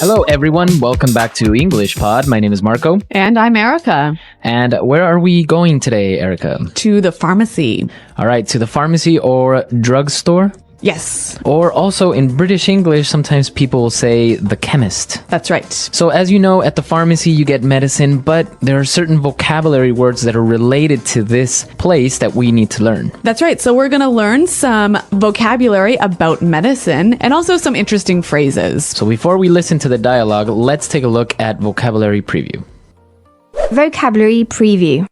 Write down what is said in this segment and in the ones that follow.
Hello, everyone. Welcome back to English Pod. My name is Marco. And I'm Erica. And where are we going today, Erica? To the pharmacy. All right, to the pharmacy or drugstore? Yes. Or also in British English, sometimes people will say the chemist. That's right. So as you know, at the pharmacy, you get medicine, but there are certain vocabulary words that are related to this place that we need to learn. That's right. So we're going to learn some vocabulary about medicine and also some interesting phrases. So before we listen to the dialogue, let's take a look at vocabulary preview. Vocabulary preview.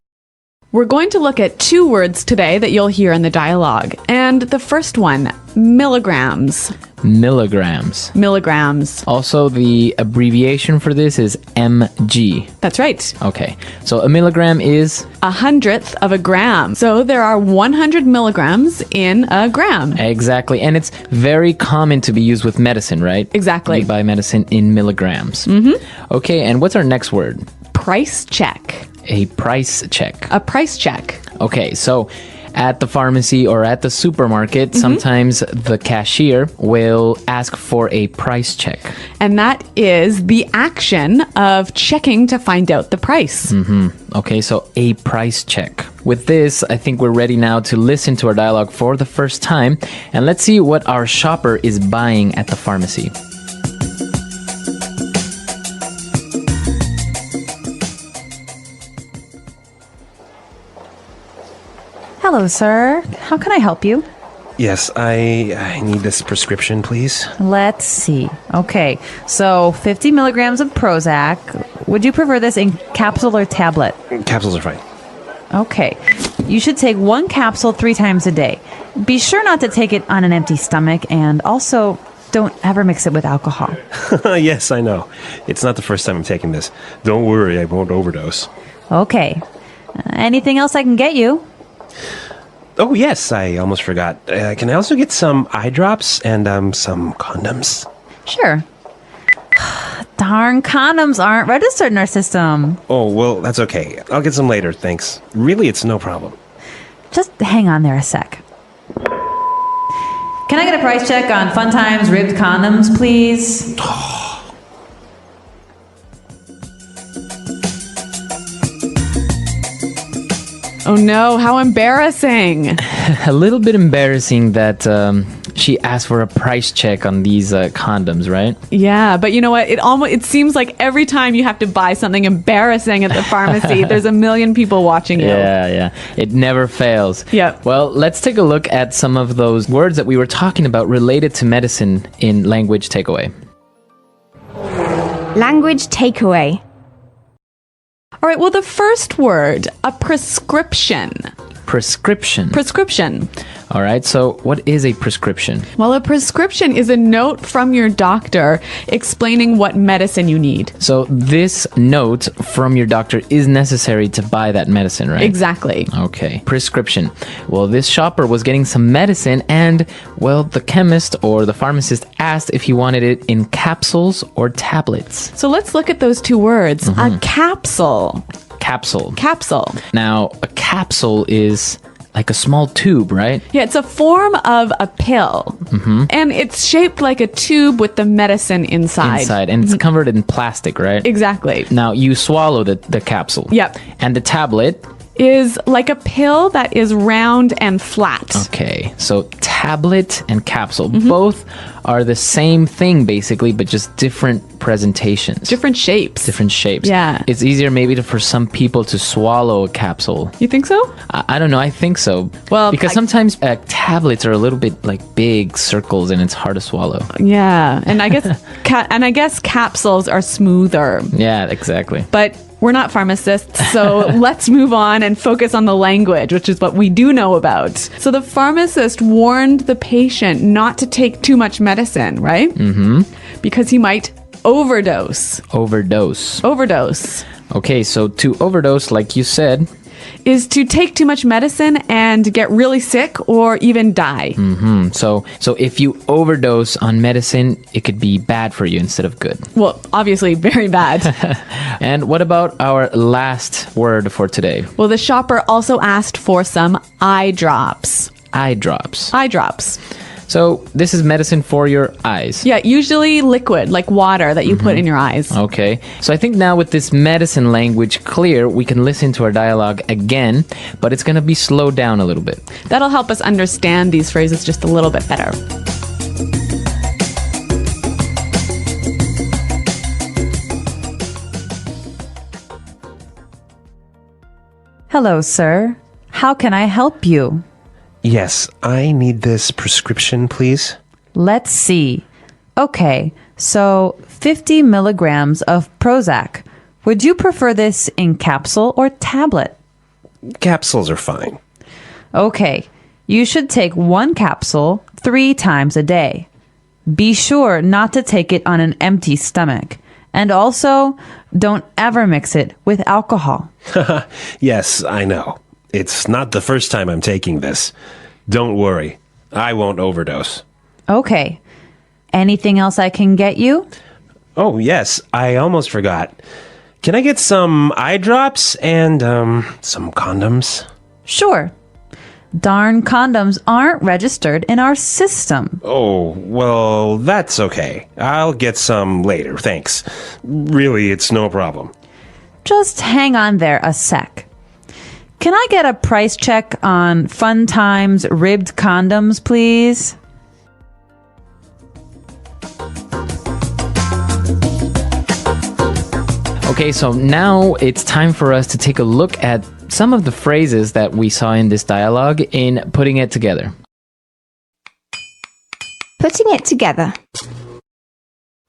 We're going to look at two words today that you'll hear in the dialogue. And the first one, milligrams. Milligrams. Milligrams. Also, the abbreviation for this is mg. That's right. Okay, so a milligram is 1/100th of a gram. So there are 100 milligrams in a gram. exactly, and it's very common to be used with medicine, right? Exactly. You buy medicine in milligrams. Mm-hmm. Okay, and what's our next word? Price check. A price check. A price check. Okay, so at the pharmacy or at the supermarket, sometimes the cashier will ask for a price check. And that is the action of checking to find out the price. Okay, so a price check. With this, I think we're ready now to listen to our dialogue for the first time. And let's see what our shopper is buying at the pharmacy. Hello, sir. How can I help you? Yes, I need this prescription, please. Let's see. Okay, so 50 milligrams of Prozac. Would you prefer this in capsule or tablet? Capsules are fine. Okay. You should take one capsule 3 times a day. Be sure not to take it on an empty stomach, and also don't ever mix it with alcohol. Yes, I know. It's not the first time I'm taking this. Don't worry, I won't overdose. Okay. Anything else I can get you? Oh, yes, I almost forgot. Can I also get some eye drops and some condoms? Sure. Darn, condoms aren't registered in our system. Oh, well, that's okay. I'll get some later, thanks. Really, it's no problem. Just hang on there a sec. Can I get a price check on Fun Times ribbed condoms, please? Oh no, how embarrassing. A little bit embarrassing that she asked for a price check on these condoms, right? Yeah, but you know what? It seems like every time you have to buy something embarrassing at the pharmacy, there's a million people watching you. Yeah. It never fails. Yep. Well, let's take a look at some of those words that we were talking about related to medicine in language takeaway. Language takeaway. All right, well, the first word, a prescription. Prescription. Prescription. All right, so what is a prescription? Well, a prescription is a note from your doctor explaining what medicine you need. So this note from your doctor is necessary to buy that medicine, right? Exactly. Okay, prescription. Well, this shopper was getting some medicine and, well, the chemist or the pharmacist asked if he wanted it in capsules or tablets. So let's look at those two words. A capsule. Capsule. Capsule. Now, a capsule is like a small tube, right? Yeah, it's a form of a pill. And it's shaped like a tube with the medicine inside. And it's covered in plastic, right? Exactly. Now, you swallow the capsule. Yep. And the tablet is like a pill that is round and flat. Okay, so tablet and capsule, both are the same thing basically, but just different presentations. Different shapes. Different shapes. Yeah. It's easier maybe for some people to swallow a capsule. You think so? I don't know, I think so. Well, because sometimes tablets are a little bit like big circles and it's hard to swallow. Yeah, and I guess capsules are smoother. Yeah, exactly. But we're not pharmacists, so let's move on and focus on the language, which is what we do know about. So the pharmacist warned the patient not to take too much medicine, right? Because he might overdose. Overdose. Okay, so to overdose, like you said, is to take too much medicine and get really sick or even die. So if you overdose on medicine, it could be bad for you instead of good. Well, obviously very bad. And what about our last word for today? Well, the shopper also asked for some eye drops. Eye drops. Eye drops. So this is medicine for your eyes. Yeah, usually liquid, like water that you put in your eyes. Okay. So I think now with this medicine language clear, we can listen to our dialogue again, but it's going to be slowed down a little bit. That'll help us understand these phrases just a little bit better. Hello, sir. How can I help you? Yes, I need this prescription, please. Let's see. Okay, so 50 milligrams of Prozac. Would you prefer this in capsule or tablet? Capsules are fine. Okay, you should take one capsule 3 times a day. Be sure not to take it on an empty stomach. And also, don't ever mix it with alcohol. Yes, I know. It's not the first time I'm taking this. Don't worry. I won't overdose. Okay. Anything else I can get you? Oh, yes. I almost forgot. Can I get some eye drops and, some condoms? Sure. Darn condoms aren't registered in our system. Oh, well, that's okay. I'll get some later, thanks. Really, it's no problem. Just hang on there a sec. Can I get a price check on Fun Times ribbed condoms, please? Okay, so now it's time for us to take a look at some of the phrases that we saw in this dialogue in putting it together. Putting it together.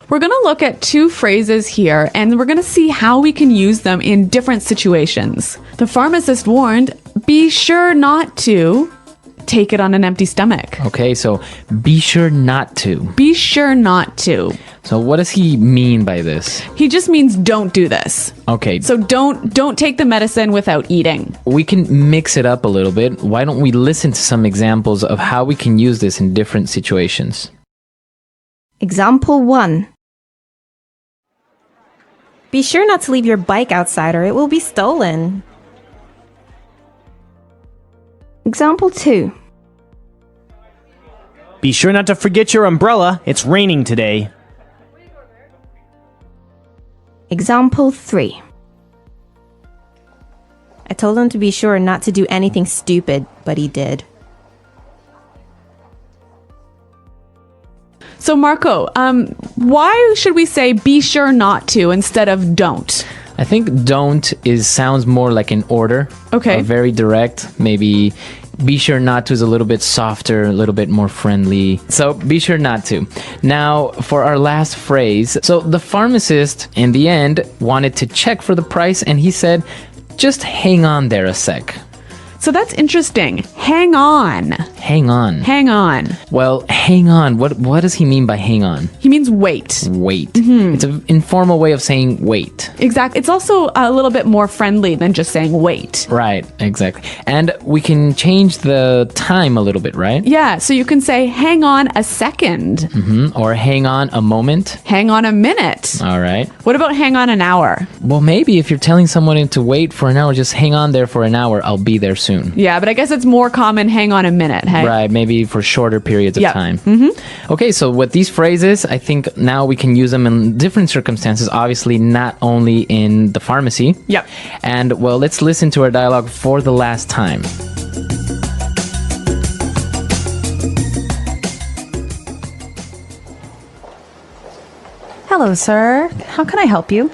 We're going to look at 2 phrases here, and we're going to see how we can use them in different situations. The pharmacist warned, be sure not to take it on an empty stomach. Okay, so be sure not to. Be sure not to. So what does he mean by this? He just means don't do this. Okay, So don't take the medicine without eating. we can mix it up a little bit. Why don't we listen to some examples of how we can use this in different situations? Example 1. Be sure not to leave your bike outside or it will be stolen. Example 2. Be sure not to forget your umbrella. It's raining today. Example 3. I told him to be sure not to do anything stupid, but he did. So Marco, why should we say be sure not to instead of don't? I think don't sounds more like an order. Okay. Very direct. Maybe be sure not to is a little bit softer, a little bit more friendly. So be sure not to. Now, for our last phrase. So the pharmacist, in the end, wanted to check for the price, and he said, just hang on there a sec. So that's interesting. Hang on. Hang on. Hang on. Well, hang on. What does he mean by hang on? He means wait. Wait. It's an informal way of saying wait. Exactly. It's also a little bit more friendly than just saying wait. Right, exactly. And we can change the time a little bit, right? Yeah, so you can say hang on a second. Or hang on a moment. Hang on a minute. All right. What about hang on an hour? Well, maybe if you're telling someone to wait for an hour, just hang on there for an hour. I'll be there soon. Yeah, but I guess it's more common hang on a minute, hey? Right, maybe for shorter periods of Yep. time. Okay, so with these phrases, I think now we can use them in different circumstances, obviously not only in the pharmacy. Yep. And, well, let's listen to our dialogue for the last time. Hello, sir. How can I help you?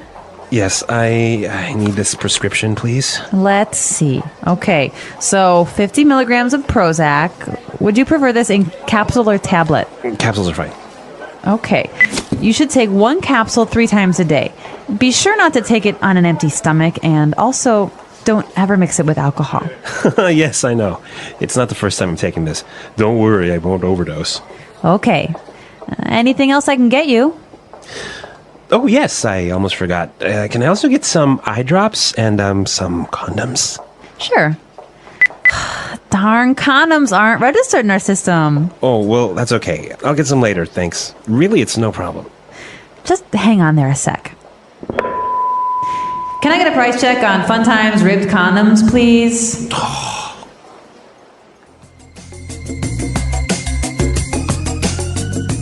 Yes, I need this prescription, please. Let's see. Okay, so 50 milligrams of Prozac. Would you prefer this in capsule or tablet? Capsules are fine. Okay. You should take one capsule 3 times a day. Be sure not to take it on an empty stomach, and also don't ever mix it with alcohol. Yes, I know. It's not the first time I'm taking this. Don't worry, I won't overdose. Okay. Anything else I can get you? Oh, yes, I almost forgot. Can I also get some eye drops and, some condoms? Sure. Darn condoms aren't registered in our system. Oh, well, that's okay. I'll get some later, thanks. Really, it's no problem. Just hang on there a sec. Can I get a price check on Fun Times ribbed condoms, please?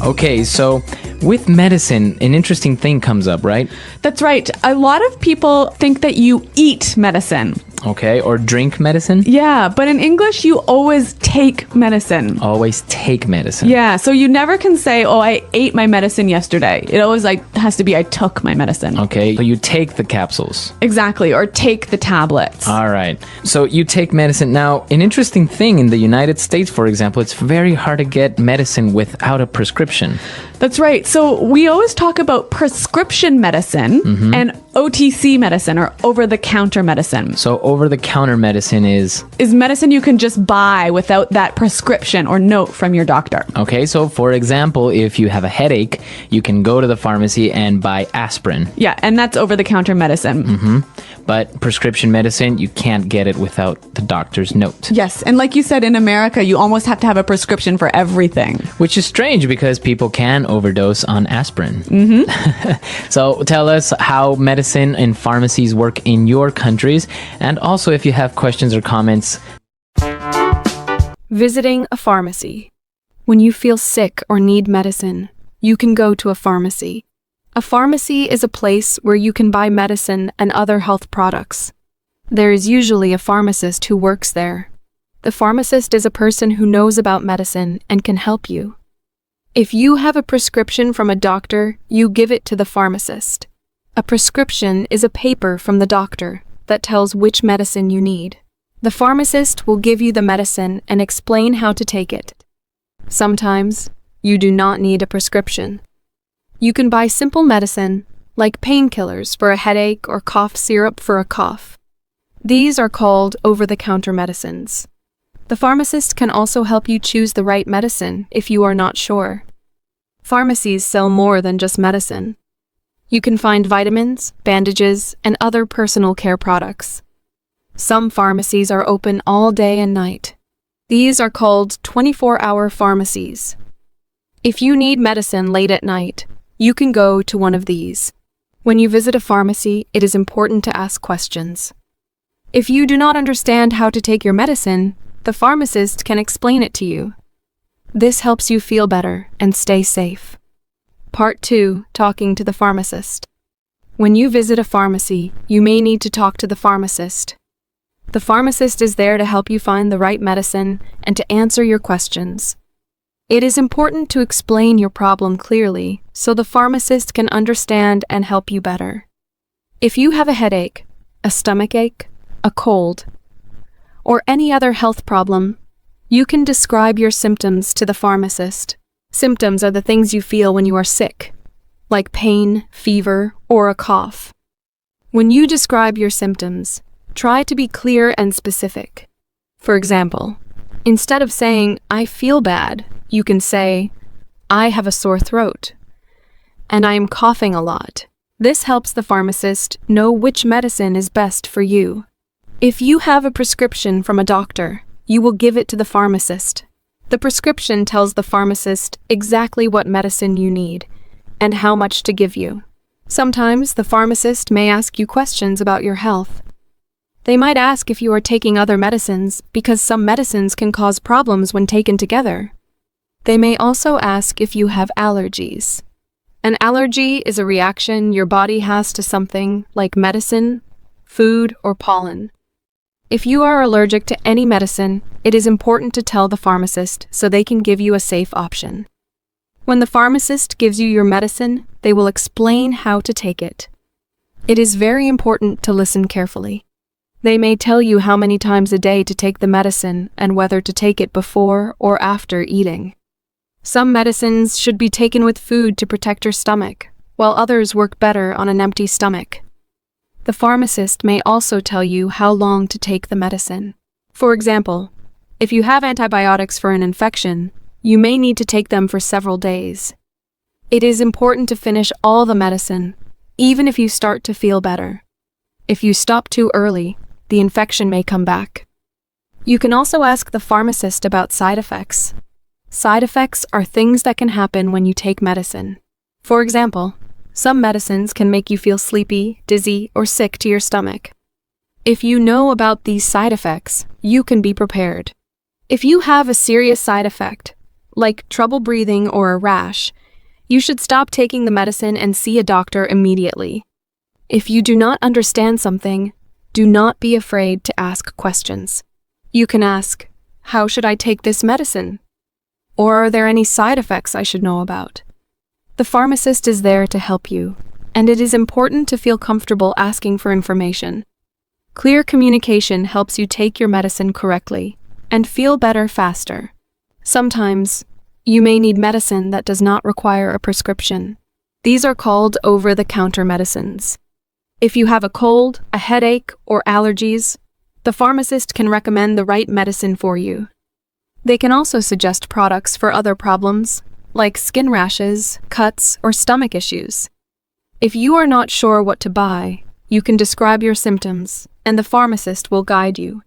Okay, so with medicine, an interesting thing comes up, right? That's right. A lot of people think that you eat medicine. Okay, or drink medicine. Yeah, but in English, you always take medicine. Always take medicine. Yeah, so you never can say, oh, I ate my medicine yesterday. It always has to be, I took my medicine. Okay, so you take the capsules. Exactly, or take the tablets. All right. So you take medicine. Now, an interesting thing in the United States, for example, it's very hard to get medicine without a prescription. That's right. So we always talk about prescription medicine and OTC medicine, or over-the-counter medicine. So over-the-counter medicine is Medicine you can just buy without that prescription or note from your doctor. okay. So for example, if you have a headache, you can go to the pharmacy and buy aspirin. Yeah, and that's over-the-counter medicine. But prescription medicine, you can't get it without the doctor's note. Yes, and like you said, in America, you almost have to have a prescription for everything. Which is strange because people can overdose on aspirin. So tell us how medicine and pharmacies work in your countries. And also, if you have questions or comments, Visiting a pharmacy. When you feel sick or need medicine, you can go to a pharmacy. A pharmacy is a place where you can buy medicine and other health products. There is usually a pharmacist who works there. The pharmacist is a person who knows about medicine and can help you. If you have a prescription from a doctor, you give it to the pharmacist. A prescription is a paper from the doctor that tells which medicine you need. The pharmacist will give you the medicine and explain how to take it. Sometimes, you do not need a prescription. You can buy simple medicine, like painkillers for a headache or cough syrup for a cough. These are called over-the-counter medicines. The pharmacist can also help you choose the right medicine if you are not sure. Pharmacies sell more than just medicine. You can find vitamins, bandages, and other personal care products. Some pharmacies are open all day and night. These are called 24-hour pharmacies. If you need medicine late at night, you can go to one of these. When you visit a pharmacy, it is important to ask questions. If you do not understand how to take your medicine, the pharmacist can explain it to you. This helps you feel better and stay safe. Part 2. Talking to the pharmacist. When you visit a pharmacy, you may need to talk to the pharmacist. The pharmacist is there to help you find the right medicine and to answer your questions. It is important to explain your problem clearly so the pharmacist can understand and help you better. If you have a headache, a stomachache, a cold, or any other health problem, you can describe your symptoms to the pharmacist. Symptoms are the things you feel when you are sick, like pain, fever, or a cough. When you describe your symptoms, try to be clear and specific. For example, instead of saying, "I feel bad," you can say, "I have a sore throat," and "I am coughing a lot." This helps the pharmacist know which medicine is best for you. If you have a prescription from a doctor, you will give it to the pharmacist. The prescription tells the pharmacist exactly what medicine you need and how much to give you. Sometimes the pharmacist may ask you questions about your health. They might ask if you are taking other medicines because some medicines can cause problems when taken together. They may also ask if you have allergies. An allergy is a reaction your body has to something like medicine, food, or pollen. If you are allergic to any medicine, it is important to tell the pharmacist so they can give you a safe option. When the pharmacist gives you your medicine, they will explain how to take it. It is very important to listen carefully. They may tell you how many times a day to take the medicine and whether to take it before or after eating. Some medicines should be taken with food to protect your stomach, while others work better on an empty stomach. The pharmacist may also tell you how long to take the medicine. For example, if you have antibiotics for an infection, you may need to take them for several days. It is important to finish all the medicine, even if you start to feel better. If you stop too early, the infection may come back. You can also ask the pharmacist about side effects. Side effects are things that can happen when you take medicine. For example, some medicines can make you feel sleepy, dizzy, or sick to your stomach. If you know about these side effects, you can be prepared. If you have a serious side effect, like trouble breathing or a rash, you should stop taking the medicine and see a doctor immediately. If you do not understand something, do not be afraid to ask questions. You can ask, "How should I take this medicine?" Or are there any side effects I should know about? The pharmacist is there to help you, and it is important to feel comfortable asking for information. Clear communication helps you take your medicine correctly and feel better faster. Sometimes, you may need medicine that does not require a prescription. These are called over-the-counter medicines. If you have a cold, a headache, or allergies, the pharmacist can recommend the right medicine for you. They can also suggest products for other problems, like skin rashes, cuts, or stomach issues. If you are not sure what to buy, you can describe your symptoms, and the pharmacist will guide you.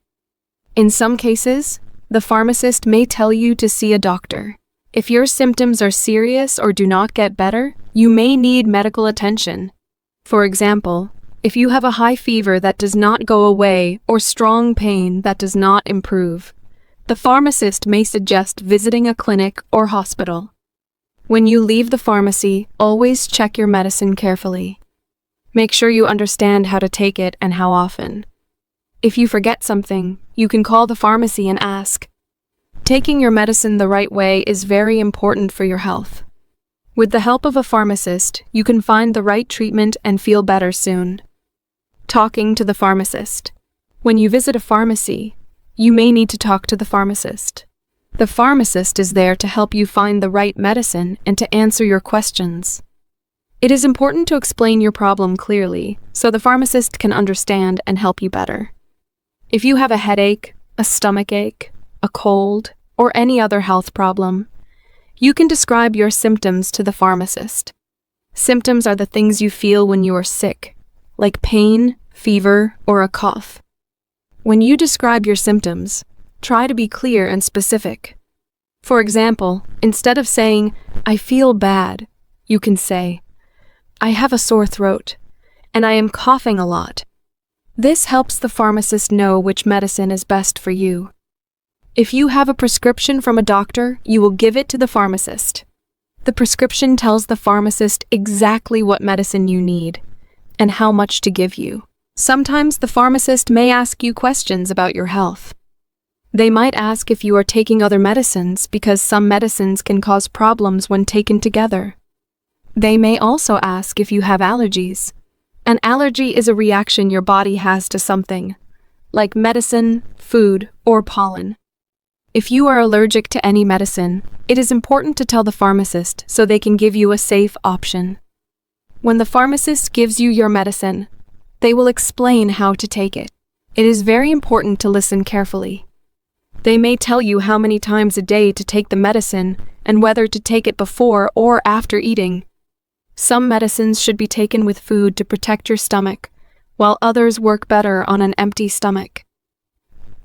In some cases, the pharmacist may tell you to see a doctor. If your symptoms are serious or do not get better, you may need medical attention. For example, if you have a high fever that does not go away or strong pain that does not improve, the pharmacist may suggest visiting a clinic or hospital. When you leave the pharmacy, always check your medicine carefully. Make sure you understand how to take it and how often. If you forget something, you can call the pharmacy and ask. Taking your medicine the right way is very important for your health. With the help of a pharmacist, you can find the right treatment and feel better soon. Talking to the pharmacist. When you visit a pharmacy, you may need to talk to the pharmacist. The pharmacist is there to help you find the right medicine and to answer your questions. It is important to explain your problem clearly so the pharmacist can understand and help you better. If you have a headache, a stomach ache, a cold, or any other health problem, you can describe your symptoms to the pharmacist. Symptoms are the things you feel when you are sick, like pain, fever, or a cough. When you describe your symptoms, try to be clear and specific. For example, instead of saying, "I feel bad," you can say, "I have a sore throat, and I am coughing a lot." This helps the pharmacist know which medicine is best for you. If you have a prescription from a doctor, you will give it to the pharmacist. The prescription tells the pharmacist exactly what medicine you need and how much to give you. Sometimes the pharmacist may ask you questions about your health. They might ask if you are taking other medicines because some medicines can cause problems when taken together. They may also ask if you have allergies. An allergy is a reaction your body has to something, like medicine, food, or pollen. If you are allergic to any medicine, it is important to tell the pharmacist so they can give you a safe option. When the pharmacist gives you your medicine, they will explain how to take it. It is very important to listen carefully. They may tell you how many times a day to take the medicine and whether to take it before or after eating. Some medicines should be taken with food to protect your stomach, while others work better on an empty stomach.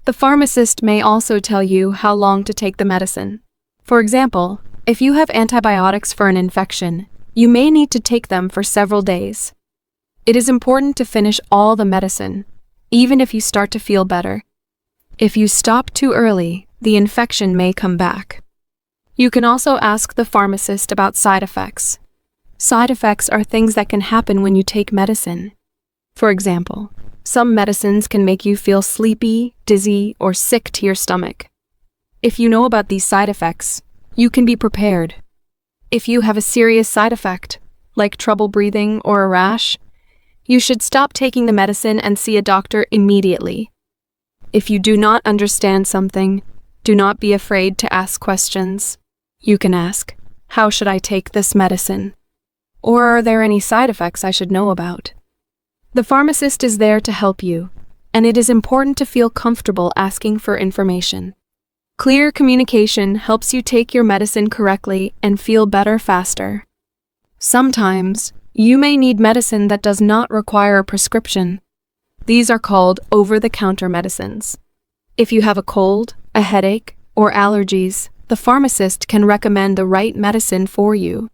The pharmacist may also tell you how long to take the medicine. For example, if you have antibiotics for an infection, you may need to take them for several days. It is important to finish all the medicine, even if you start to feel better. If you stop too early, the infection may come back. You can also ask the pharmacist about side effects. Side effects are things that can happen when you take medicine. For example, some medicines can make you feel sleepy, dizzy, or sick to your stomach. If you know about these side effects, you can be prepared. If you have a serious side effect, like trouble breathing or a rash, you should stop taking the medicine and see a doctor immediately. If you do not understand something, do not be afraid to ask questions. You can ask, "How should I take this medicine?" Or are there any side effects I should know about? The pharmacist is there to help you, and it is important to feel comfortable asking for information. Clear communication helps you take your medicine correctly and feel better faster. Sometimes, you may need medicine that does not require a prescription. These are called over-the-counter medicines. If you have a cold, a headache, or allergies, the pharmacist can recommend the right medicine for you.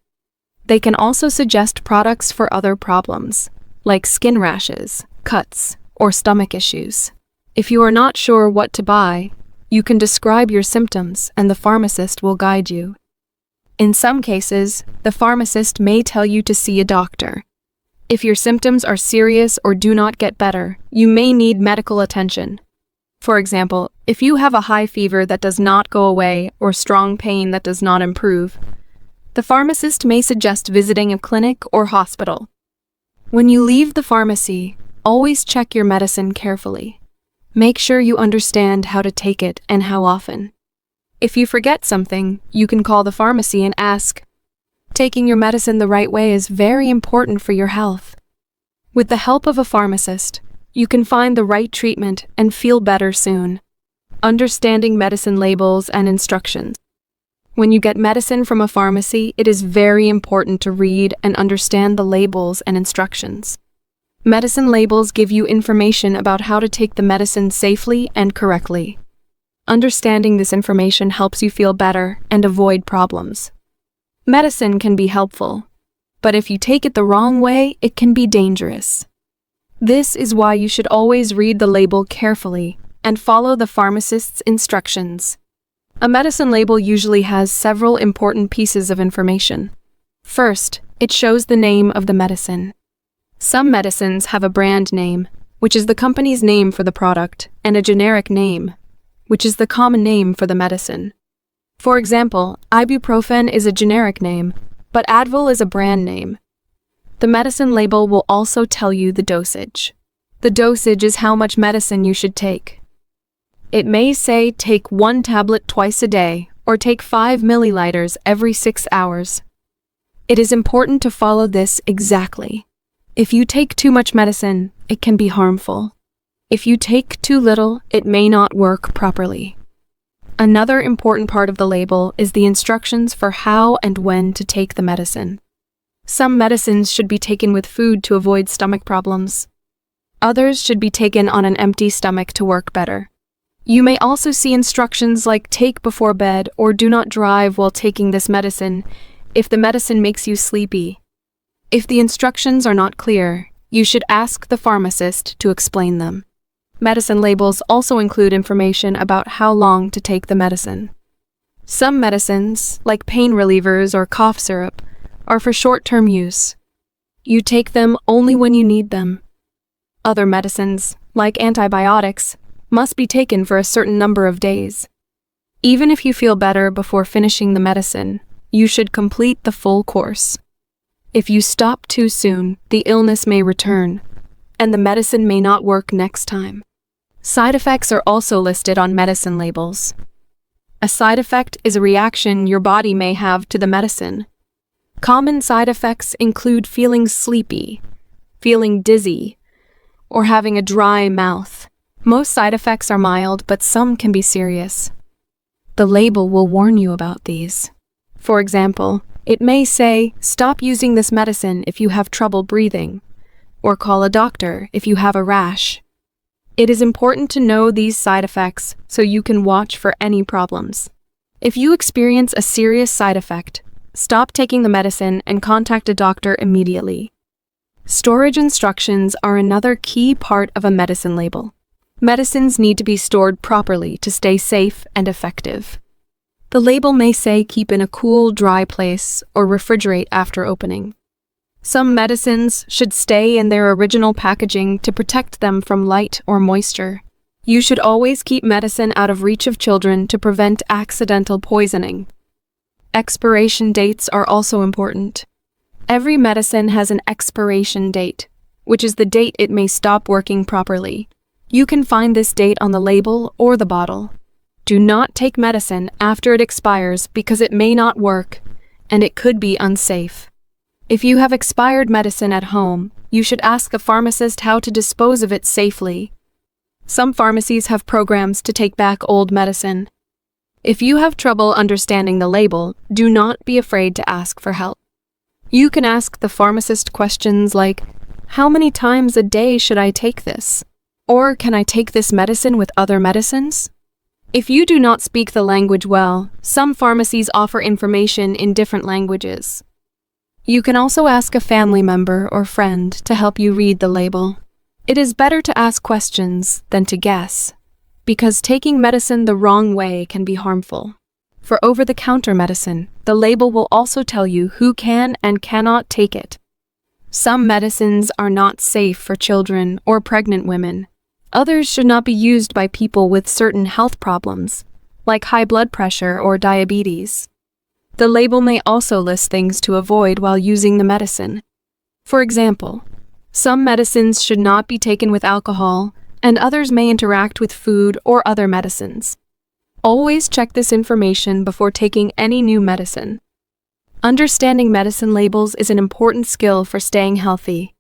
They can also suggest products for other problems, like skin rashes, cuts, or stomach issues. If you are not sure what to buy, You can describe your symptoms and the pharmacist will guide you. In some cases, the pharmacist may tell you to see a doctor. If your symptoms are serious or do not get better, you may need medical attention. For example, if you have a high fever that does not go away or strong pain that does not improve, the pharmacist may suggest visiting a clinic or hospital. When you leave the pharmacy, always check your medicine carefully. Make sure you understand how to take it and how often. If you forget something, you can call the pharmacy and ask. Taking your medicine the right way is very important for your health. With the help of a pharmacist, you can find the right treatment and feel better soon. Understanding medicine labels and instructions. When you get medicine from a pharmacy, it is very important to read and understand the labels and instructions. Medicine labels give you information about how to take the medicine safely and correctly. Understanding this information helps you feel better and avoid problems. Medicine can be helpful, but if you take it the wrong way, it can be dangerous. This is why you should always read the label carefully and follow the pharmacist's instructions. A medicine label usually has several important pieces of information. First, it shows the name of the medicine. Some medicines have a brand name, which is the company's name for the product, and a generic name, which is the common name for the medicine. For example, ibuprofen is a generic name, but Advil is a brand name. The medicine label will also tell you the dosage. The dosage is how much medicine you should take. It may say take 1 tablet twice a day, or take 5 milliliters every 6 hours. It is important to follow this exactly. If you take too much medicine, it can be harmful. If you take too little, it may not work properly. Another important part of the label is the instructions for how and when to take the medicine. Some medicines should be taken with food to avoid stomach problems. Others should be taken on an empty stomach to work better. You may also see instructions like take before bed or do not drive while taking this medicine if the medicine makes you sleepy. If the instructions are not clear, you should ask the pharmacist to explain them. Medicine labels also include information about how long to take the medicine. Some medicines, like pain relievers or cough syrup, are for short-term use. You take them only when you need them. Other medicines, like antibiotics, must be taken for a certain number of days. Even if you feel better before finishing the medicine, you should complete the full course. If you stop too soon, the illness may return, and the medicine may not work next time. Side effects are also listed on medicine labels. A side effect is a reaction your body may have to the medicine. Common side effects include feeling sleepy, feeling dizzy, or having a dry mouth. Most side effects are mild, but some can be serious. The label will warn you about these. For example, it may say, stop using this medicine if you have trouble breathing, or call a doctor if you have a rash. It is important to know these side effects so you can watch for any problems. If you experience a serious side effect, stop taking the medicine and contact a doctor immediately. Storage instructions are another key part of a medicine label. Medicines need to be stored properly to stay safe and effective. The label may say keep in a cool, dry place or refrigerate after opening. Some medicines should stay in their original packaging to protect them from light or moisture. You should always keep medicine out of reach of children to prevent accidental poisoning. Expiration dates are also important. Every medicine has an expiration date, which is the date it may stop working properly. You can find this date on the label or the bottle. Do not take medicine after it expires because it may not work, and it could be unsafe. If you have expired medicine at home, you should ask a pharmacist how to dispose of it safely. Some pharmacies have programs to take back old medicine. If you have trouble understanding the label, do not be afraid to ask for help. You can ask the pharmacist questions like, how many times a day should I take this? Or can I take this medicine with other medicines? If you do not speak the language well, some pharmacies offer information in different languages. You can also ask a family member or friend to help you read the label. It is better to ask questions than to guess. because taking medicine the wrong way can be harmful. For over-the-counter medicine, the label will also tell you who can and cannot take it. Some medicines are not safe for children or pregnant women. Others should not be used by people with certain health problems, like high blood pressure or diabetes. The label may also list things to avoid while using the medicine. For example, some medicines should not be taken with alcohol, and others may interact with food or other medicines. Always check this information before taking any new medicine. Understanding medicine labels is an important skill for staying healthy.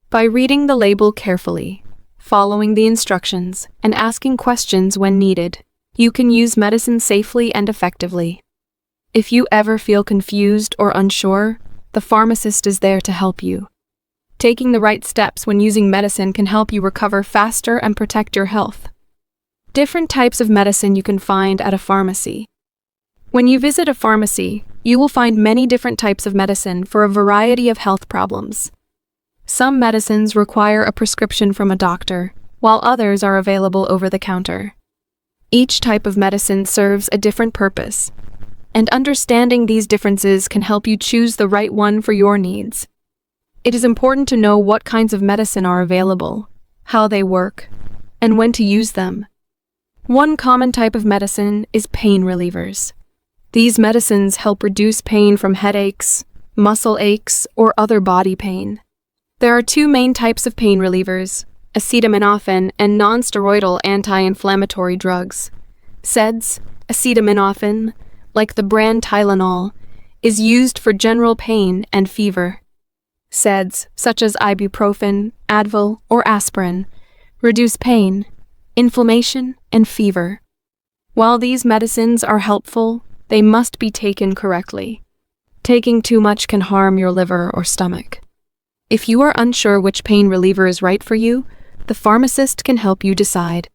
By reading the label carefully, following the instructions, and asking questions when needed, you can use medicine safely and effectively. If you ever feel confused or unsure, the pharmacist is there to help you. Taking the right steps when using medicine can help you recover faster and protect your health. Different types of medicine you can find at a pharmacy. When you visit a pharmacy, you will find many different types of medicine for a variety of health problems. Some medicines require a prescription from a doctor, while others are available over the counter. Each type of medicine serves a different purpose, and understanding these differences can help you choose the right one for your needs. It is important to know what kinds of medicine are available, how they work, and when to use them. One common type of medicine is pain relievers. These medicines help reduce pain from headaches, muscle aches, or other body pain. There are two main types of pain relievers: acetaminophen and non-steroidal anti-inflammatory drugs. SEDS, acetaminophen, like the brand Tylenol, is used for general pain and fever. SEDS, such as ibuprofen, Advil, or aspirin, reduce pain, inflammation, and fever. While these medicines are helpful, they must be taken correctly. Taking too much can harm your liver or stomach. If you are unsure which pain reliever is right for you, the pharmacist can help you decide.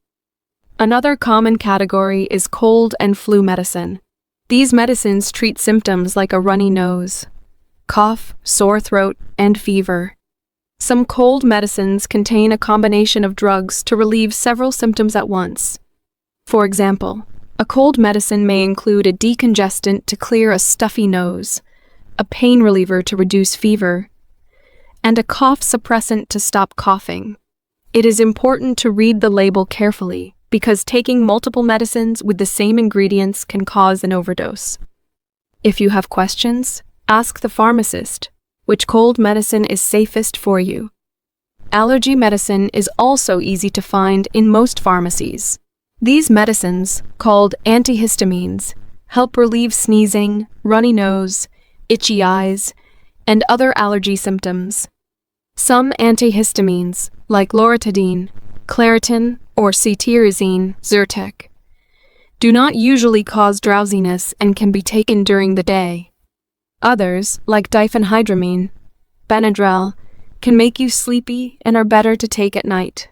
Another common category is cold and flu medicine. These medicines treat symptoms like a runny nose, cough, sore throat, and fever. Some cold medicines contain a combination of drugs to relieve several symptoms at once. For example, a cold medicine may include a decongestant to clear a stuffy nose, a pain reliever to reduce fever, and a cough suppressant to stop coughing. It is important to read the label carefully because taking multiple medicines with the same ingredients can cause an overdose. If you have questions, ask the pharmacist which cold medicine is safest for you. Allergy medicine is also easy to find in most pharmacies. These medicines, called antihistamines, help relieve sneezing, runny nose, itchy eyes, and other allergy symptoms. Some antihistamines, like loratadine, Claritin, or cetirizine, Zyrtec, do not usually cause drowsiness and can be taken during the day. Others, like diphenhydramine, Benadryl, can make you sleepy and are better to take at night.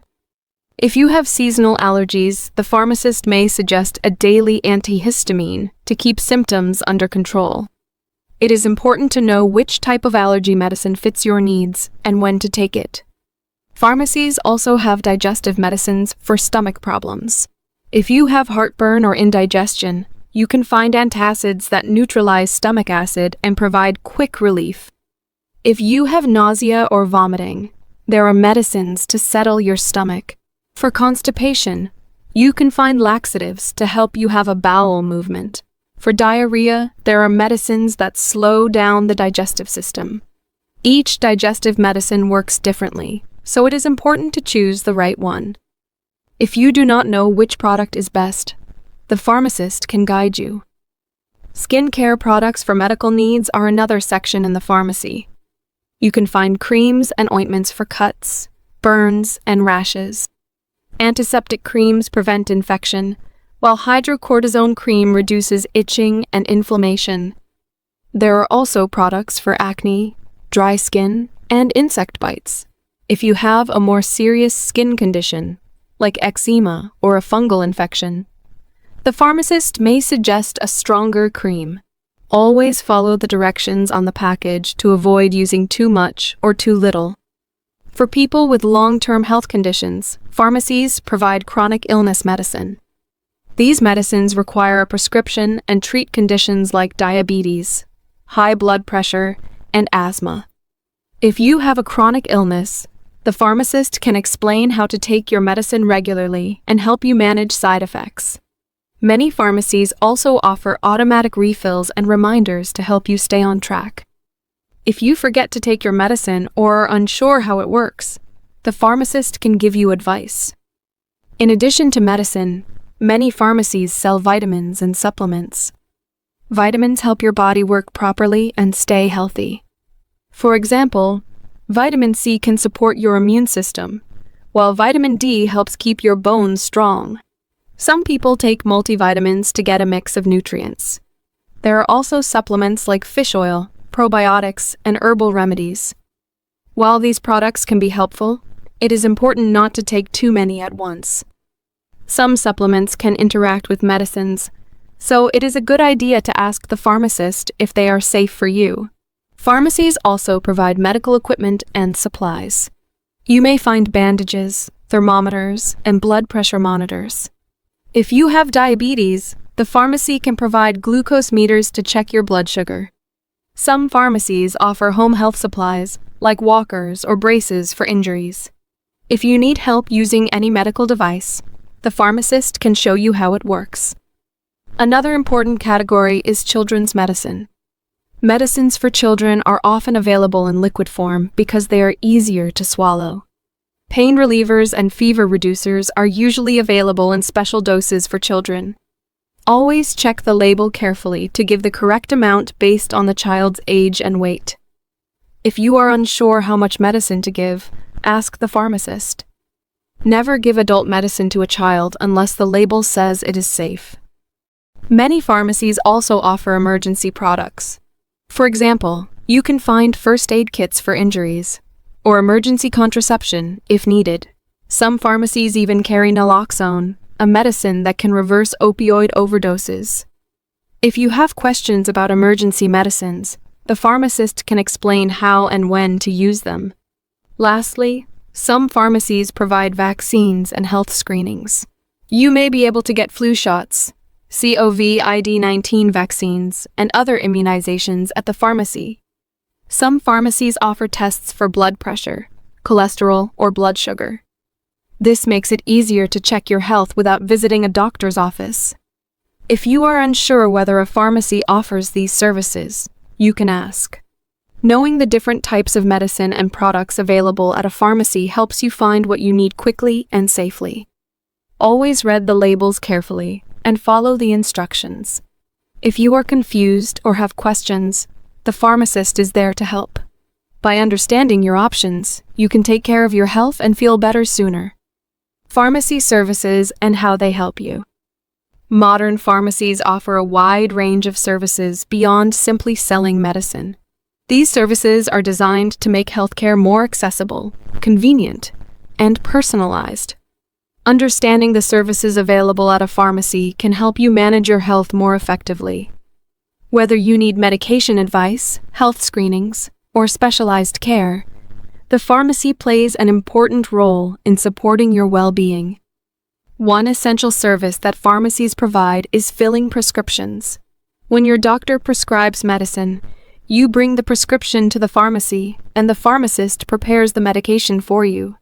If you have seasonal allergies, the pharmacist may suggest a daily antihistamine to keep symptoms under control. It is important to know which type of allergy medicine fits your needs and when to take it. Pharmacies also have digestive medicines for stomach problems. If you have heartburn or indigestion, you can find antacids that neutralize stomach acid and provide quick relief. If you have nausea or vomiting, there are medicines to settle your stomach. For constipation, you can find laxatives to help you have a bowel movement. For diarrhea, there are medicines that slow down the digestive system. Each digestive medicine works differently, so it is important to choose the right one. If you do not know which product is best, the pharmacist can guide you. Skincare products for medical needs are another section in the pharmacy. You can find creams and ointments for cuts, burns, and rashes. Antiseptic creams prevent infection, while hydrocortisone cream reduces itching and inflammation. There are also products for acne, dry skin, and insect bites. If you have a more serious skin condition, like eczema or a fungal infection, the pharmacist may suggest a stronger cream. Always follow the directions on the package to avoid using too much or too little. For people with long-term health conditions, pharmacies provide chronic illness medicine. These medicines require a prescription and treat conditions like diabetes, high blood pressure, and asthma. If you have a chronic illness, the pharmacist can explain how to take your medicine regularly and help you manage side effects. Many pharmacies also offer automatic refills and reminders to help you stay on track. If you forget to take your medicine or are unsure how it works, the pharmacist can give you advice. In addition to medicine, many pharmacies sell vitamins and supplements. Vitamins help your body work properly and stay healthy. For example, vitamin C can support your immune system, while vitamin D helps keep your bones strong. Some people take multivitamins to get a mix of nutrients. There are also supplements like fish oil, probiotics, and herbal remedies. While these products can be helpful, it is important not to take too many at once. Some supplements can interact with medicines, so it is a good idea to ask the pharmacist if they are safe for you. Pharmacies also provide medical equipment and supplies. You may find bandages, thermometers, and blood pressure monitors. If you have diabetes, the pharmacy can provide glucose meters to check your blood sugar. Some pharmacies offer home health supplies, like walkers or braces for injuries. If you need help using any medical device, the pharmacist can show you how it works. Another important category is children's medicine. Medicines for children are often available in liquid form because they are easier to swallow. Pain relievers and fever reducers are usually available in special doses for children. Always check the label carefully to give the correct amount based on the child's age and weight. If you are unsure how much medicine to give, ask the pharmacist. Never give adult medicine to a child unless the label says it is safe. Many pharmacies also offer emergency products. For example, you can find first aid kits for injuries, or emergency contraception if needed. Some pharmacies even carry naloxone, a medicine that can reverse opioid overdoses. If you have questions about emergency medicines, the pharmacist can explain how and when to use them. Lastly, some pharmacies provide vaccines and health screenings. You may be able to get flu shots, COVID-19 vaccines, and other immunizations at the pharmacy. Some pharmacies offer tests for blood pressure, cholesterol, or blood sugar. This makes it easier to check your health without visiting a doctor's office. If you are unsure whether a pharmacy offers these services, you can ask. Knowing the different types of medicine and products available at a pharmacy helps you find what you need quickly and safely. Always read the labels carefully and follow the instructions. If you are confused or have questions, the pharmacist is there to help. By understanding your options, you can take care of your health and feel better sooner. Pharmacy services and how they help you. Modern pharmacies offer a wide range of services beyond simply selling medicine. These services are designed to make healthcare more accessible, convenient, and personalized. Understanding the services available at a pharmacy can help you manage your health more effectively. Whether you need medication advice, health screenings, or specialized care, the pharmacy plays an important role in supporting your well-being. One essential service that pharmacies provide is filling prescriptions. When your doctor prescribes medicine, you bring the prescription to the pharmacy, and the pharmacist prepares the medication for you.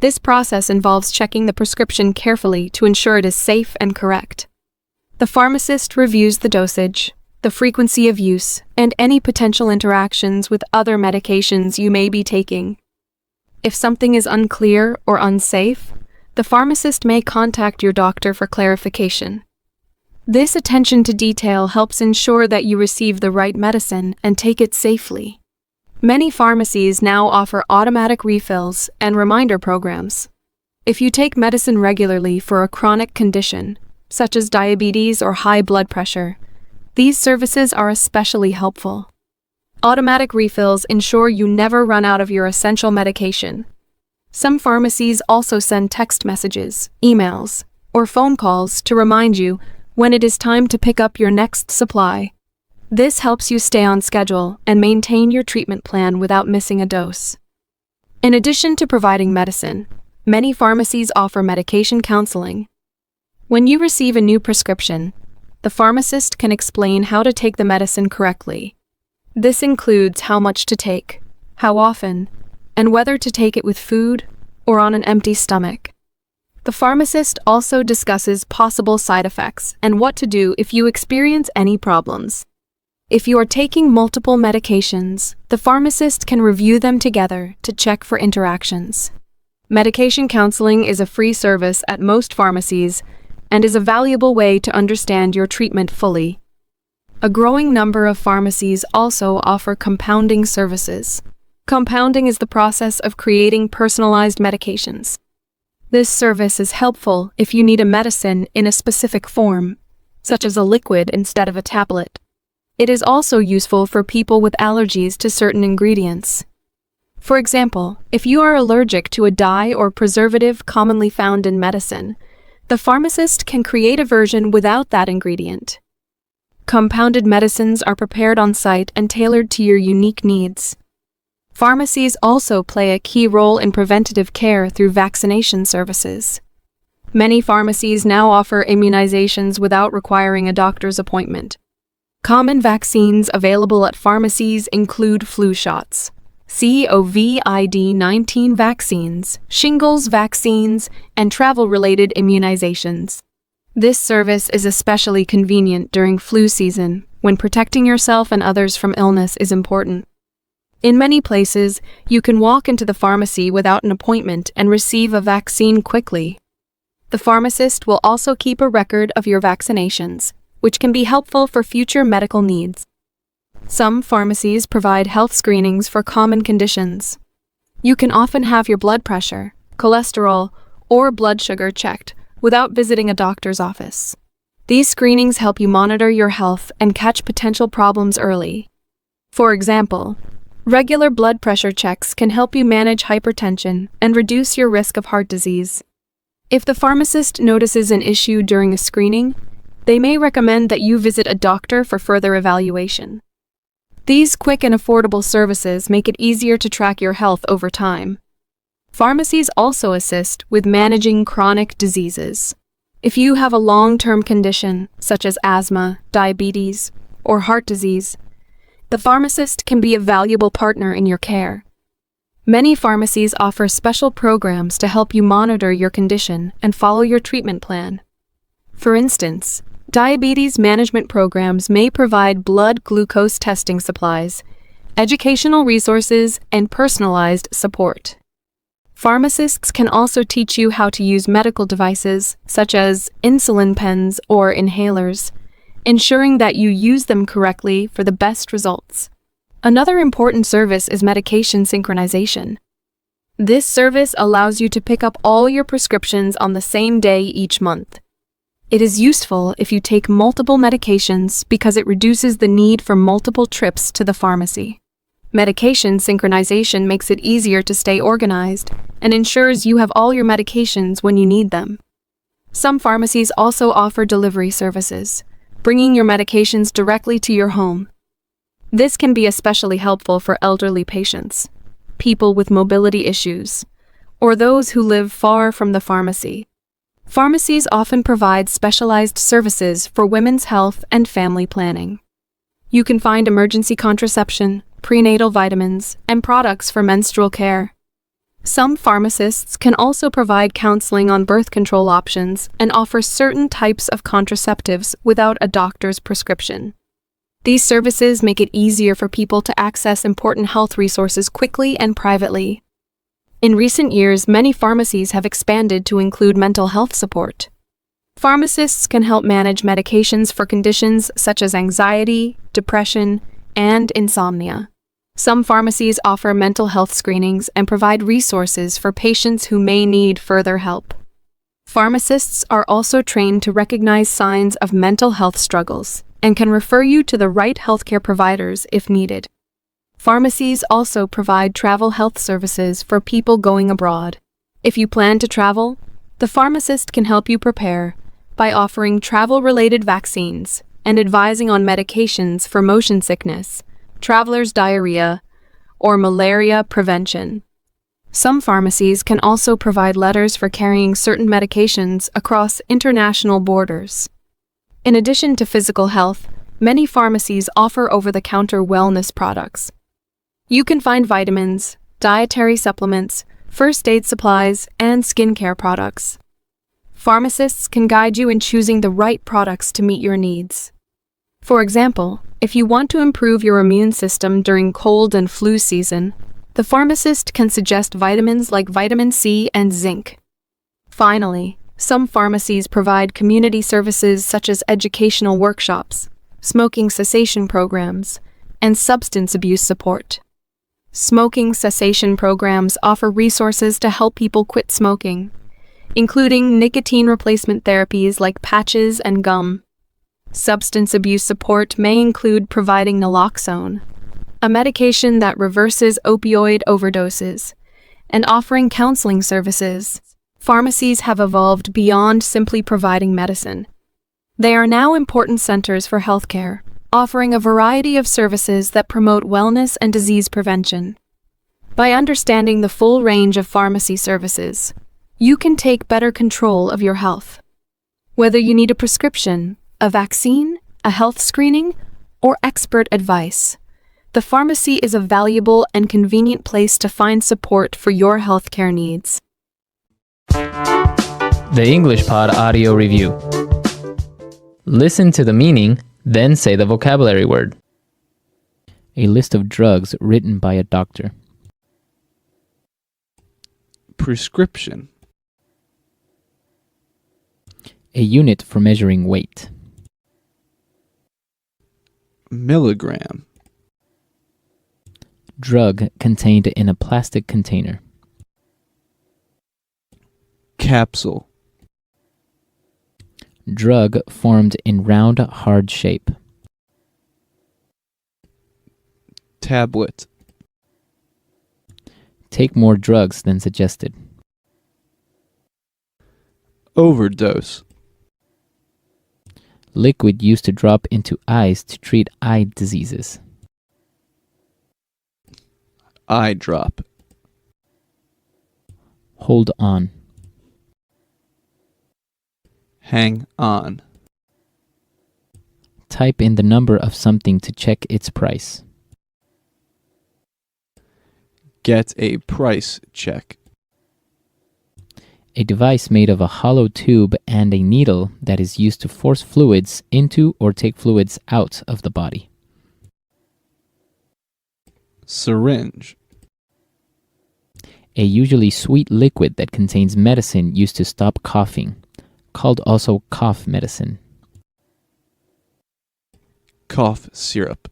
This process involves checking the prescription carefully to ensure it is safe and correct. The pharmacist reviews the dosage, the frequency of use, and any potential interactions with other medications you may be taking. If something is unclear or unsafe, the pharmacist may contact your doctor for clarification. This attention to detail helps ensure that you receive the right medicine and take it safely. Many pharmacies now offer automatic refills and reminder programs. If you take medicine regularly for a chronic condition, such as diabetes or high blood pressure, these services are especially helpful. Automatic refills ensure you never run out of your essential medication. Some pharmacies also send text messages, emails, or phone calls to remind you when it is time to pick up your next supply. This helps you stay on schedule and maintain your treatment plan without missing a dose. In addition to providing medicine, many pharmacies offer medication counseling. When you receive a new prescription, the pharmacist can explain how to take the medicine correctly. This includes how much to take, how often, and whether to take it with food or on an empty stomach. The pharmacist also discusses possible side effects and what to do if you experience any problems. If you are taking multiple medications, the pharmacist can review them together to check for interactions. Medication counseling is a free service at most pharmacies and is a valuable way to understand your treatment fully. A growing number of pharmacies also offer compounding services. Compounding is the process of creating personalized medications. This service is helpful if you need a medicine in a specific form, such as a liquid instead of a tablet. It is also useful for people with allergies to certain ingredients. For example, if you are allergic to a dye or preservative commonly found in medicine, the pharmacist can create a version without that ingredient. Compounded medicines are prepared on site and tailored to your unique needs. Pharmacies also play a key role in preventative care through vaccination services. Many pharmacies now offer immunizations without requiring a doctor's appointment. Common vaccines available at pharmacies include flu shots, COVID-19 vaccines, shingles vaccines, and travel-related immunizations. This service is especially convenient during flu season, when protecting yourself and others from illness is important. In many places, you can walk into the pharmacy without an appointment and receive a vaccine quickly. The pharmacist will also keep a record of your vaccinations, which can be helpful for future medical needs. Some pharmacies provide health screenings for common conditions. You can often have your blood pressure, cholesterol, or blood sugar checked without visiting a doctor's office. These screenings help you monitor your health and catch potential problems early. For example, regular blood pressure checks can help you manage hypertension and reduce your risk of heart disease. If the pharmacist notices an issue during a screening, they may recommend that you visit a doctor for further evaluation. These quick and affordable services make it easier to track your health over time. Pharmacies also assist with managing chronic diseases. If you have a long-term condition, such as asthma, diabetes, or heart disease, the pharmacist can be a valuable partner in your care. Many pharmacies offer special programs to help you monitor your condition and follow your treatment plan. For instance, diabetes management programs may provide blood glucose testing supplies, educational resources, and personalized support. Pharmacists can also teach you how to use medical devices, such as insulin pens or inhalers, ensuring that you use them correctly for the best results. Another important service is medication synchronization. This service allows you to pick up all your prescriptions on the same day each month. It is useful if you take multiple medications because it reduces the need for multiple trips to the pharmacy. Medication synchronization makes it easier to stay organized and ensures you have all your medications when you need them. Some pharmacies also offer delivery services, bringing your medications directly to your home. This can be especially helpful for elderly patients, people with mobility issues, or those who live far from the pharmacy. Pharmacies often provide specialized services for women's health and family planning. You can find emergency contraception, prenatal vitamins, and products for menstrual care. Some pharmacists can also provide counseling on birth control options and offer certain types of contraceptives without a doctor's prescription. These services make it easier for people to access important health resources quickly and privately. In recent years, many pharmacies have expanded to include mental health support. Pharmacists can help manage medications for conditions such as anxiety, depression, and insomnia. Some pharmacies offer mental health screenings and provide resources for patients who may need further help. Pharmacists are also trained to recognize signs of mental health struggles and can refer you to the right healthcare providers if needed. Pharmacies also provide travel health services for people going abroad. If you plan to travel, the pharmacist can help you prepare by offering travel-related vaccines and advising on medications for motion sickness, traveler's diarrhea, or malaria prevention. Some pharmacies can also provide letters for carrying certain medications across international borders. In addition to physical health, many pharmacies offer over-the-counter wellness products. You can find vitamins, dietary supplements, first aid supplies, and skincare products. Pharmacists can guide you in choosing the right products to meet your needs. For example, if you want to improve your immune system during cold and flu season, the pharmacist can suggest vitamins like vitamin C and zinc. Finally, some pharmacies provide community services such as educational workshops, smoking cessation programs, and substance abuse support. Smoking cessation programs offer resources to help people quit smoking, including nicotine replacement therapies like patches and gum. Substance abuse support may include providing naloxone, a medication that reverses opioid overdoses, and offering counseling services. Pharmacies have evolved beyond simply providing medicine. They are now important centers for healthcare, offering a variety of services that promote wellness and disease prevention. By understanding the full range of pharmacy services, you can take better control of your health. Whether you need a prescription, a vaccine, a health screening, or expert advice, the pharmacy is a valuable and convenient place to find support for your healthcare needs. The English Pod Audio Review. Listen to the meaning, then say the vocabulary word. A list of drugs written by a doctor. Prescription. A unit for measuring weight. Milligram. Drug contained in a plastic container. Capsule. Drug formed in round, hard shape. Tablet. Take more drugs than suggested. Overdose. Liquid used to drop into eyes to treat eye diseases. Eye drop. Hold on. Hang on. Type in the number of something to check its price. Get a price check. A device made of a hollow tube and a needle that is used to force fluids into or take fluids out of the body. Syringe. A usually sweet liquid that contains medicine used to stop coughing, called also cough medicine. Cough syrup.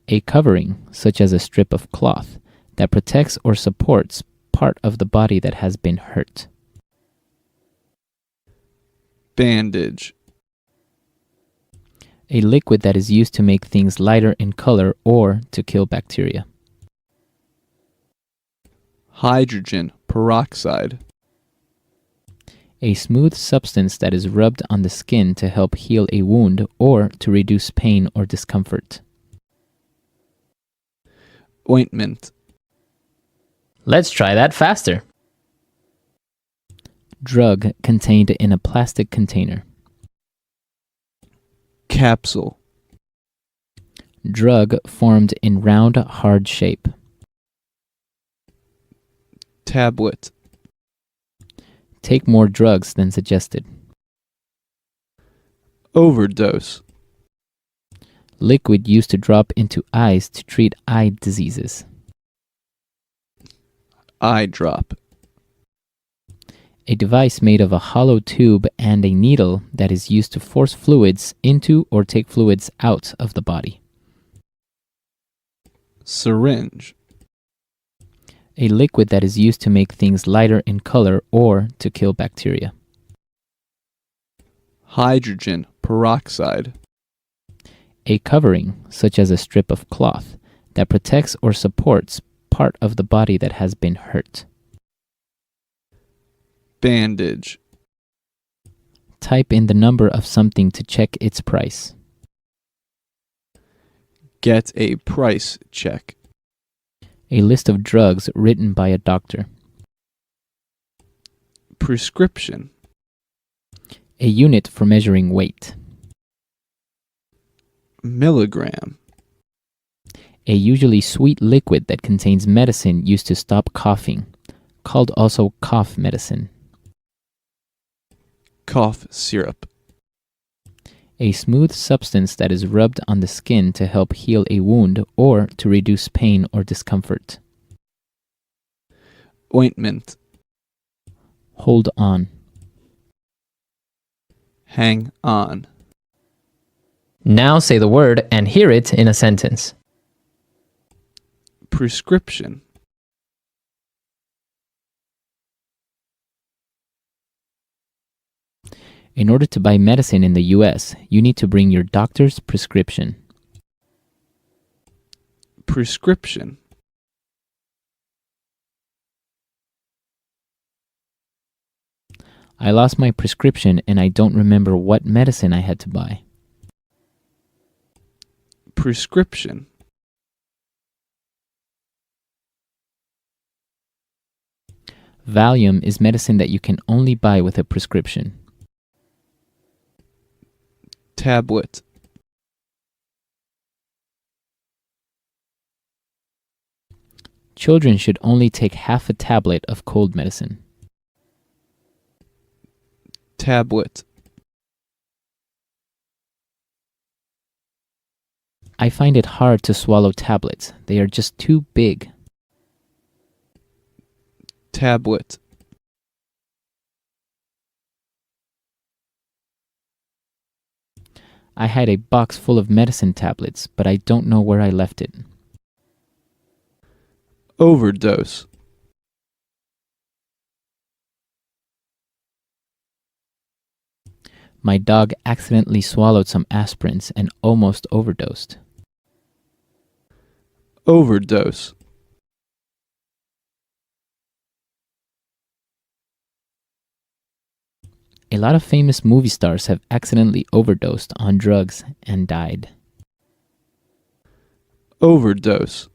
A covering, such as a strip of cloth, that protects or supports part of the body that has been hurt. Bandage. A liquid that is used to make things lighter in color or to kill bacteria. Hydrogen peroxide. A smooth substance that is rubbed on the skin to help heal a wound or to reduce pain or discomfort. Ointment. Let's try that faster. Drug contained in a plastic container. Capsule. Drug formed in round, hard shape. Tablet. Take more drugs than suggested. Overdose. Liquid used to drop into eyes to treat eye diseases. Eye drop. A device made of a hollow tube and a needle that is used to force fluids into or take fluids out of the body. Syringe. A liquid that is used to make things lighter in color or to kill bacteria. Hydrogen peroxide. A covering, such as a strip of cloth, that protects or supports part of the body that has been hurt. Bandage. Type in the number of something to check its price. Get a price check. A list of drugs written by a doctor. Prescription. A unit for measuring weight. Milligram. A usually sweet liquid that contains medicine used to stop coughing, called also cough medicine. Cough syrup. A smooth substance that is rubbed on the skin to help heal a wound or to reduce pain or discomfort. Ointment. Hold on. Hang on. Now say the word and hear it in a sentence. Prescription. In order to buy medicine in the US, you need to bring your doctor's prescription. Prescription. I lost my prescription and I don't remember what medicine I had to buy. Prescription. Valium is medicine that you can only buy with a prescription. Tablet. Children should only take half a tablet of cold medicine. Tablet. I find it hard to swallow tablets. They are just too big. Tablet. I had a box full of medicine tablets, but I don't know where I left it. Overdose. My dog accidentally swallowed some aspirins and almost overdosed. Overdose. A lot of famous movie stars have accidentally overdosed on drugs and died. Overdose.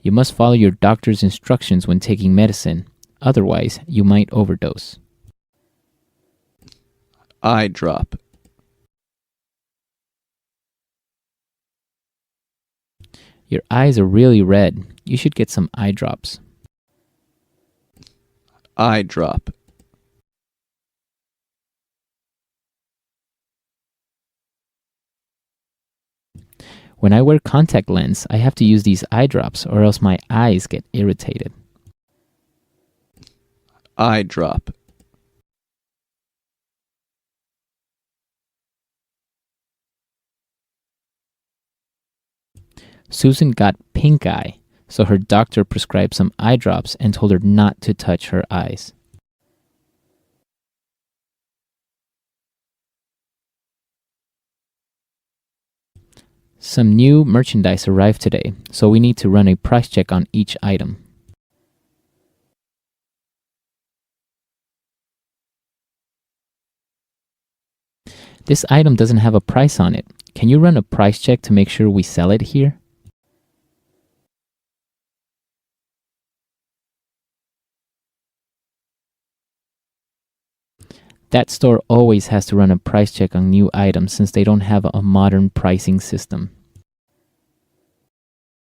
You must follow your doctor's instructions when taking medicine, otherwise you might overdose. Eye drop. Your eyes are really red. You should get some eye drops. Eye drop. When I wear contact lens, I have to use these eye drops or else my eyes get irritated. Eye drop. Susan got pink eye, so her doctor prescribed some eye drops and told her not to touch her eyes. Some new merchandise arrived today, so we need to run a price check on each item. This item doesn't have a price on it. Can you run a price check to make sure we sell it here? That store always has to run a price check on new items since they don't have a modern pricing system.